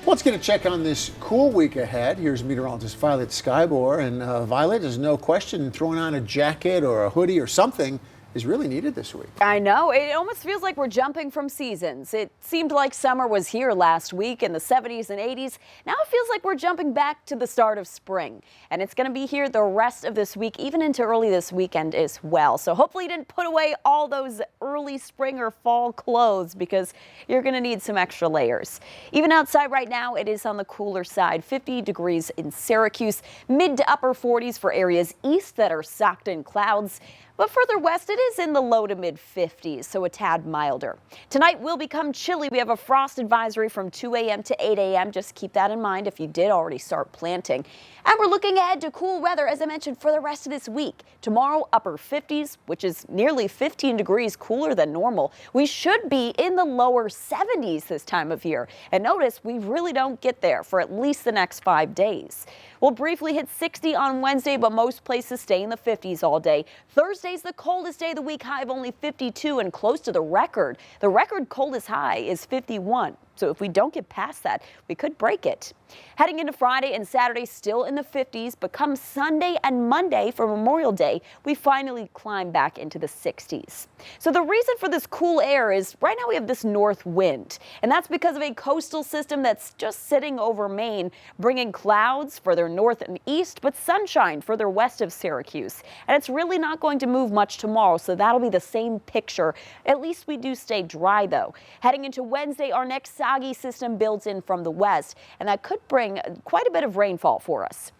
Let's get a check on this cool week ahead. Here's meteorologist Violet Skybor. And Violet, there's no question throwing on a jacket or a hoodie or something is really needed this week. I know. It almost feels like we're jumping from seasons. It seemed like summer was here last week in the 70s and 80s. Now it feels like we're jumping back to the start of spring. And it's going to be here the rest of this week, even into early this weekend as well. So hopefully you didn't put away all those early spring or fall clothes because you're going to need some extra layers. Even outside right now, it is on the cooler side. 50 degrees in Syracuse, mid to upper 40s for areas east that are socked in clouds. But further west, it is in the low to mid 50s, so a tad milder. Tonight will become chilly. We have a frost advisory from 2 a.m. to 8 a.m. Just keep that in mind if you did already start planting. And we're looking ahead to cool weather, as I mentioned, for the rest of this week. Tomorrow, upper 50s, which is nearly 15 degrees cooler than normal. We should be in the lower 70s this time of year. And notice we really don't get there for at least the next 5 days. We'll briefly hit 60 on Wednesday, but most places stay in the 50s all day. Thursday's the coldest day of the week, high of only 52 and close to the record. The record coldest high is 51. So if we don't get past that, we could break it. Heading into Friday and Saturday, still in the 50s, but come Sunday and Monday for Memorial Day, we finally climb back into the 60s. So the reason for this cool air is right now we have this north wind, and that's because of a coastal system that's just sitting over Maine, bringing clouds further north and east, but sunshine further west of Syracuse. And it's really not going to move much tomorrow, so that'll be the same picture. At least we do stay dry, though. Heading into Wednesday, our next soggy system builds in from the west, and that could bring quite a bit of rainfall for us.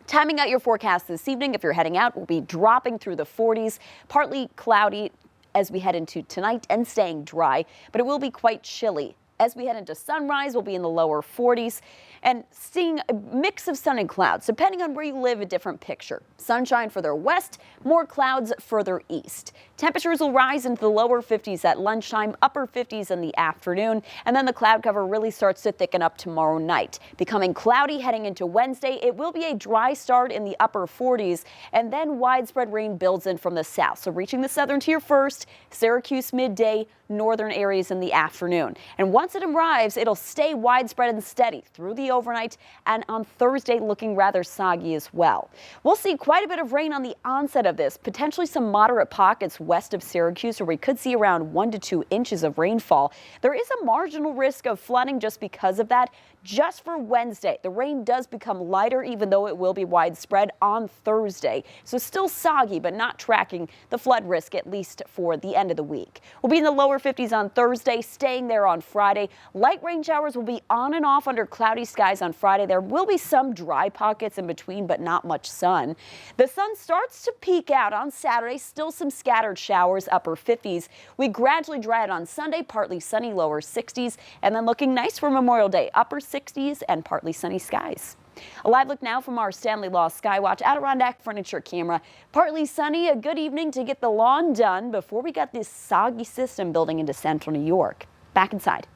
Timing out your forecast this evening, if you're heading out, will be dropping through the 40s, partly cloudy as we head into tonight and staying dry, but it will be quite chilly. As we head into sunrise, we'll be in the lower 40s and seeing a mix of sun and clouds. Depending on where you live, a different picture. Sunshine further west, more clouds further east. Temperatures will rise into the lower 50s at lunchtime, upper 50s in the afternoon, and then the cloud cover really starts to thicken up tomorrow night. Becoming cloudy heading into Wednesday, it will be a dry start in the upper 40s, and then widespread rain builds in from the south. So reaching the southern tier first, Syracuse midday, northern areas in the afternoon. And once it arrives, it'll stay widespread and steady through the overnight, and on Thursday looking rather soggy as well. We'll see quite a bit of rain on the onset of this, potentially some moderate pockets west of Syracuse where we could see around 1 to 2 inches of rainfall. There is a marginal risk of flooding just because of that. Just for Wednesday, the rain does become lighter, even though it will be widespread on Thursday. So still soggy, but not tracking the flood risk, at least for the end of the week. We'll be in the lower 50s on Thursday, staying there on Friday. Light rain showers will be on and off under cloudy skies on Friday. There will be some dry pockets in between, but not much sun. The sun starts to peek out on Saturday, still some scattered showers, upper 50s. We gradually dry out on Sunday, partly sunny, lower 60s, and then looking nice for Memorial Day, upper 60s and partly sunny skies. A live look now from our Stanley Law Skywatch Adirondack furniture camera. Partly sunny, a good evening to get the lawn done before we got this soggy system building into central New York. Back inside.